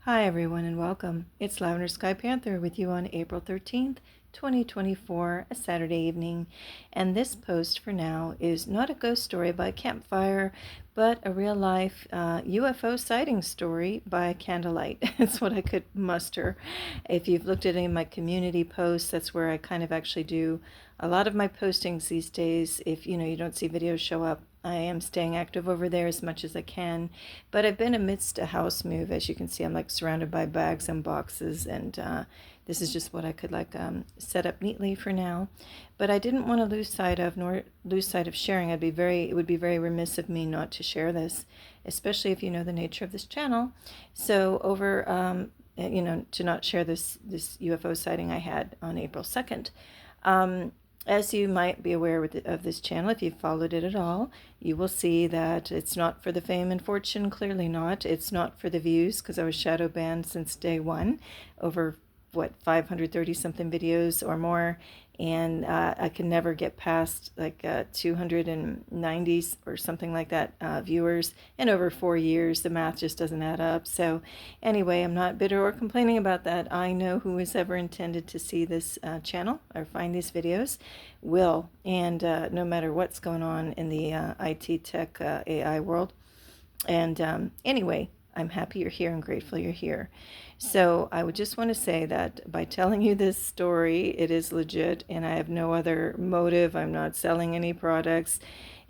Hi everyone and welcome. It's Lavender Sky Panther with you on April 13th, 2024, a Saturday evening. And this post for now is not a ghost story by campfire, but a real life UFO sighting story by candlelight. It's what I could muster. If you've looked at any of my community posts, that's where I kind of actually do a lot of my postings these days. If you don't see videos show up, I am staying active over there as much as I can, but I've been amidst a house move. As you can see, I'm like surrounded by bags and boxes, and this is just what I could set up neatly for now. But I didn't want to lose sight of sharing. It would be very remiss of me not to share this, especially if you know the nature of this channel. So to not share this UFO sighting I had on April 2nd. As you might be aware of this channel, if you've followed it at all, you will see that it's not for the fame and fortune, clearly not. It's not for the views, because I was shadow banned since day one, over 530 something videos or more, and I can never get past 290 or something like that viewers, and over 4 years the math just doesn't add up. So anyway, I'm not bitter or complaining about that. I know who is ever intended to see this channel or find these videos will, and no matter what's going on in the IT tech AI world. And anyway, I'm happy you're here and grateful you're here. So I would just want to say that by telling you this story, it is legit and I have no other motive. I'm not selling any products.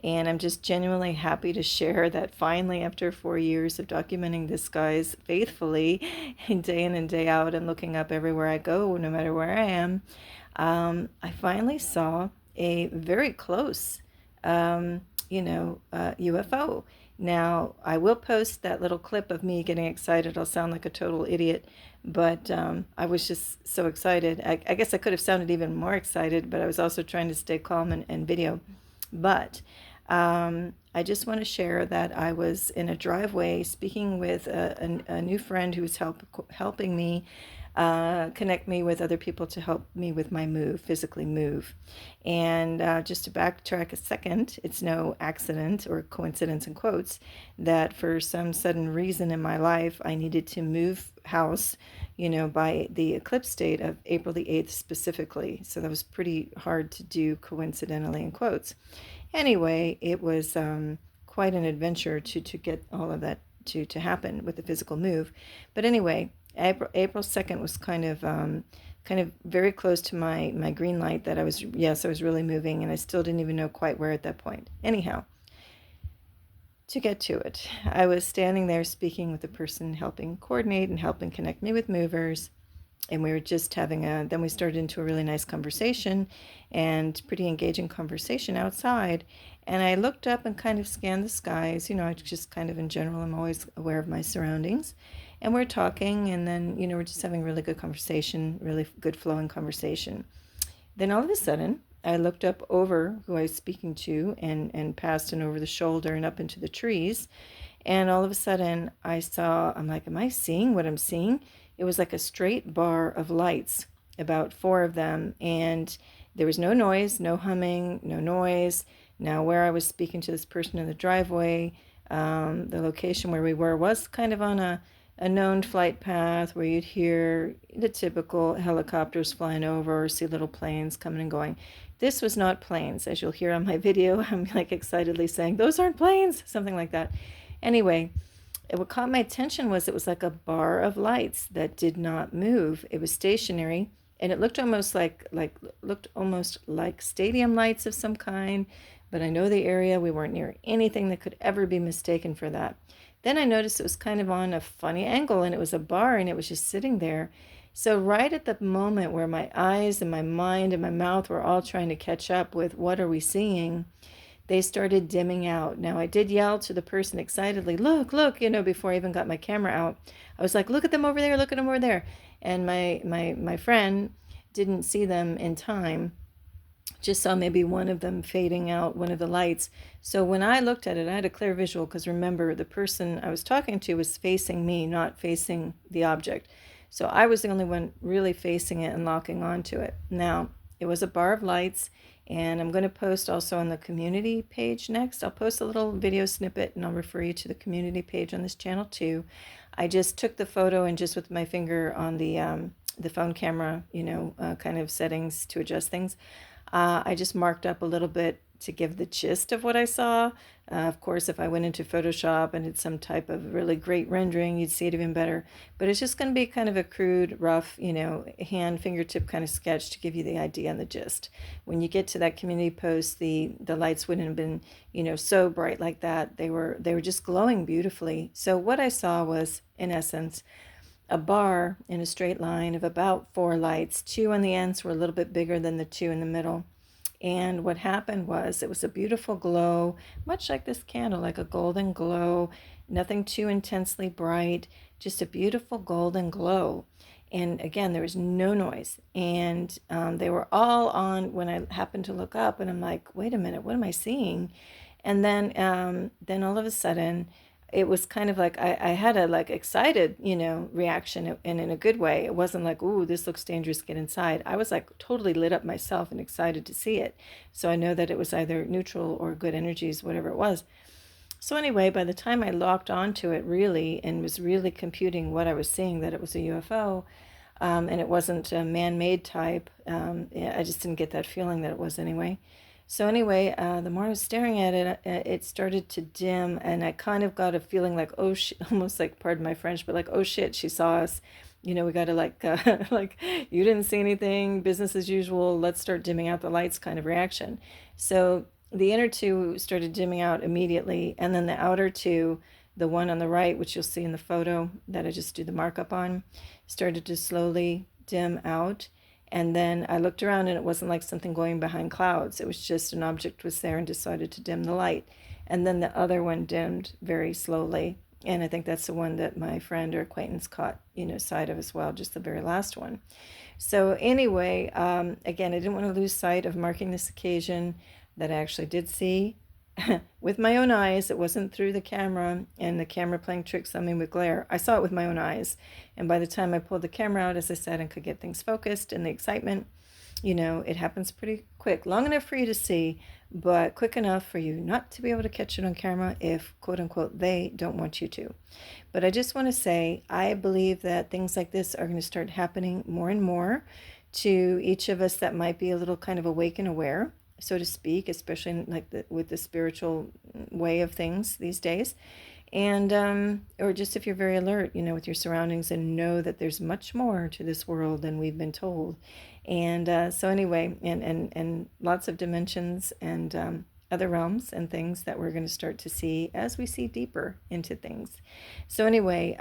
And I'm just genuinely happy to share that finally, after 4 years of documenting the skies faithfully, day in and day out, and looking up everywhere I go, no matter where I am, I finally saw a very close, UFO. Now, I will post that little clip of me getting excited. I'll sound like a total idiot, but I was just so excited. I guess I could have sounded even more excited, but I was also trying to stay calm and video. But I just want to share that I was in a driveway speaking with a new friend who was helping me connect me with other people to help me with my move, physically move. And just to backtrack a second, it's no accident or coincidence in quotes that for some sudden reason in my life, I needed to move house, by the eclipse date of April the 8th specifically. So that was pretty hard to do coincidentally in quotes. Anyway, it was quite an adventure to get all of that to happen with the physical move. But anyway, April 2nd was kind of very close to my green light that I was really moving, and I still didn't even know quite where at that point. Anyhow, to get to it, I was standing there speaking with the person helping coordinate and helping connect me with movers, and we were just then we started into a really nice conversation and pretty engaging conversation outside. And I looked up and kind of scanned the skies, just kind of in general, I'm always aware of my surroundings. And we're talking, and then, we're just having really good conversation, really good flowing conversation. Then all of a sudden, I looked up over who I was speaking to and past and over the shoulder and up into the trees. And all of a sudden, I'm like, am I seeing what I'm seeing? It was like a straight bar of lights, about 4 of them, and there was no noise, no humming, no noise. Now, where I was speaking to this person in the driveway, the location where we were was kind of on a known flight path where you'd hear the typical helicopters flying over or see little planes coming and going. This was not planes. As you'll hear on my video, I'm like excitedly saying, those aren't planes, something like that. Anyway, what caught my attention was it was like a bar of lights that did not move. It was stationary, and it looked almost like stadium lights of some kind, but I know the area. We weren't near anything that could ever be mistaken for that. Then I noticed it was kind of on a funny angle, and it was a bar, and it was just sitting there. So right at the moment where my eyes and my mind and my mouth were all trying to catch up with what are we seeing, they started dimming out. Now, I did yell to the person excitedly, look, before I even got my camera out. I was like, look at them over there, look at them over there. And my friend didn't see them in time, just saw maybe one of them fading out, one of the lights. So when I looked at it, I had a clear visual, because remember, the person I was talking to was facing me, not facing the object. So I was the only one really facing it and locking onto it. Now, it was a bar of lights, and I'm going to post also on the community page next. I'll post a little video snippet, and I'll refer you to the community page on this channel too. I just took the photo and just with my finger on the phone camera, kind of settings to adjust things. I just marked up a little bit to give the gist of what I saw. Of course, if I went into Photoshop and did some type of really great rendering, you'd see it even better. But it's just going to be kind of a crude, rough, hand fingertip kind of sketch to give you the idea and the gist. When you get to that community post, the lights wouldn't have been, so bright like that. They were just glowing beautifully. So what I saw was, in essence, a bar in a straight line of about 4 lights. 2 on the ends were a little bit bigger than the 2 in the middle. And what happened was it was a beautiful glow, much like this candle, like a golden glow, nothing too intensely bright, just a beautiful golden glow. And again, there was no noise. And they were all on when I happened to look up, and I'm like, wait a minute, what am I seeing? And then all of a sudden, it was kind of like I had a like excited, reaction, and in a good way. It wasn't like, ooh, this looks dangerous, get inside. I was like totally lit up myself and excited to see it. So I know that it was either neutral or good energies, whatever it was. So anyway, by the time I locked onto it really and was really computing what I was seeing, that it was a UFO, and it wasn't a man-made type. Yeah, I just didn't get that feeling that it was anyway. So anyway, the more I was staring at it, it started to dim, and I kind of got a feeling like, oh, almost like, pardon my French, but like, oh shit, she saw us. We got to like, like, you didn't see anything, business as usual. Let's start dimming out the lights, kind of reaction. So the inner two started dimming out immediately, and then the outer two, the one on the right, which you'll see in the photo that I just do the markup on, started to slowly dim out. And then I looked around and it wasn't like something going behind clouds. It was just an object was there and decided to dim the light. And then the other one dimmed very slowly. And I think that's the one that my friend or acquaintance caught, sight of as well, just the very last one. So anyway, again, I didn't want to lose sight of marking this occasion that I actually did see with my own eyes. It wasn't through the camera and the camera playing tricks on me with glare. I saw it with my own eyes. And by the time I pulled the camera out, as I said, and could get things focused and the excitement, it happens pretty quick, long enough for you to see, but quick enough for you not to be able to catch it on camera if, quote unquote, they don't want you to. But I just want to say, I believe that things like this are going to start happening more and more to each of us that might be a little kind of awake and aware, so to speak, especially with the spiritual way of things these days. And or just if you're very alert, with your surroundings and know that there's much more to this world than we've been told. And so anyway, and lots of dimensions and other realms and things that we're going to start to see as we see deeper into things. So anyway,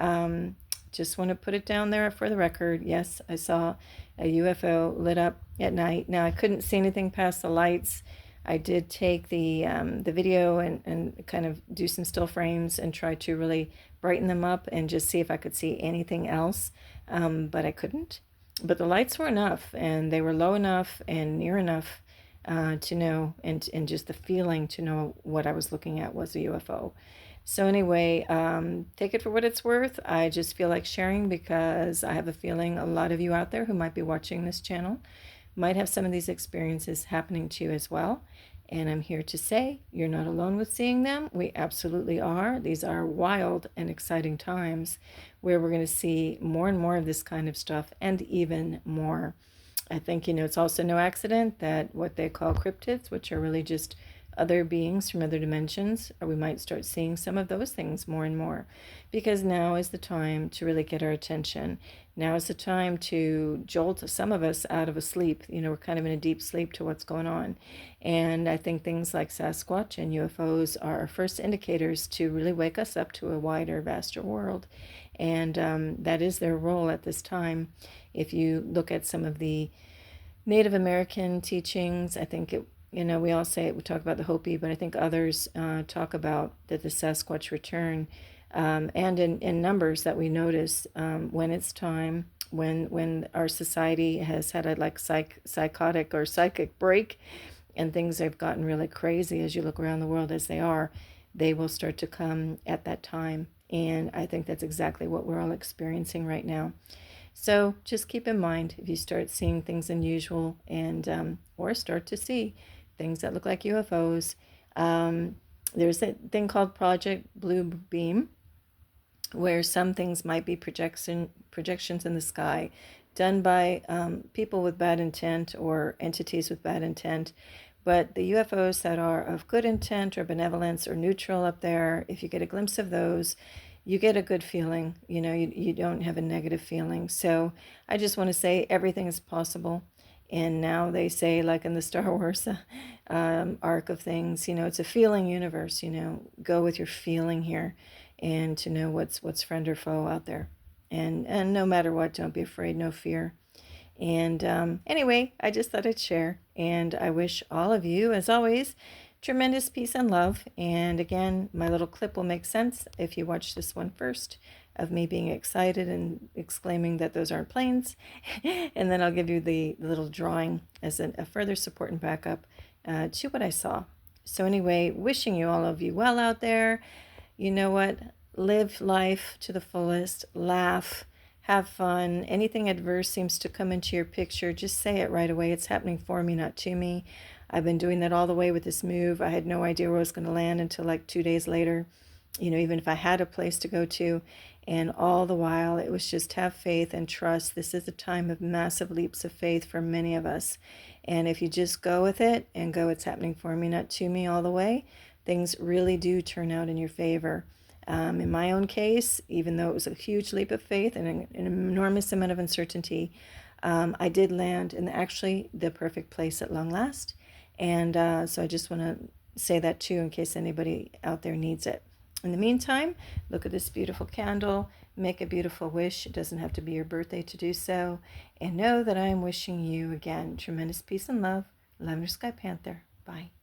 just want to put it down there for the record. Yes, I saw a UFO lit up at night. Now I couldn't see anything past the lights. I did take the video and kind of do some still frames and try to really brighten them up and just see if I could see anything else, but I couldn't. But the lights were enough, and they were low enough and near enough to know, and just the feeling to know what I was looking at was a UFO. So anyway, take it for what it's worth. I just feel like sharing because I have a feeling a lot of you out there who might be watching this channel might have some of these experiences happening to you as well. And I'm here to say you're not alone with seeing them. We absolutely are. These are wild and exciting times where we're going to see more and more of this kind of stuff and even more. I think, it's also no accident that what they call cryptids, which are really just other beings from other dimensions, or we might start seeing some of those things more and more, because now is the time to really get our attention. Now is the time to jolt some of us out of a sleep. We're kind of in a deep sleep to what's going on. And I think things like Sasquatch and UFOs are our first indicators to really wake us up to a wider, vaster world. And that is their role at this time. If you look at some of the Native American teachings, I think we all say it, we talk about the Hopi, but I think others talk about that the Sasquatch return, and in numbers that we notice when it's time, when our society has had a psychotic or psychic break, and things have gotten really crazy as you look around the world as they are, they will start to come at that time. And I think that's exactly what we're all experiencing right now. So just keep in mind, if you start seeing things unusual and or start to see things that look like UFOs, there's a thing called Project Blue Beam, where some things might be projections in the sky done by people with bad intent or entities with bad intent. But the UFOs that are of good intent or benevolence or neutral up there, if you get a glimpse of those, you get a good feeling. You don't have a negative feeling. So I just want to say everything is possible. And now they say, like in the Star Wars arc of things, it's a feeling universe. Go with your feeling here, and to know what's friend or foe out there. And no matter what, don't be afraid, no fear. And anyway, I just thought I'd share. And I wish all of you, as always, tremendous peace and love. And again, my little clip will make sense if you watch this one first, of me being excited and exclaiming that those aren't planes. And then I'll give you the little drawing as a further support and backup to what I saw. So anyway, wishing you, all of you, well out there. You know what? Live life to the fullest. Laugh. Have fun. Anything adverse seems to come into your picture, just say it right away. It's happening for me, not to me. I've been doing that all the way with this move. I had no idea where I was going to land until like 2 days later, even if I had a place to go to. And all the while, it was just have faith and trust. This is a time of massive leaps of faith for many of us. And if you just go with it and go, it's happening for me, not to me, all the way, things really do turn out in your favor. In my own case, even though it was a huge leap of faith and an enormous amount of uncertainty, I did land in actually the perfect place at long last. And so I just want to say that too, in case anybody out there needs it. In the meantime, look at this beautiful candle, make a beautiful wish. It doesn't have to be your birthday to do so. And know that I am wishing you, again, tremendous peace and love. Lavender Sky Panther. Bye.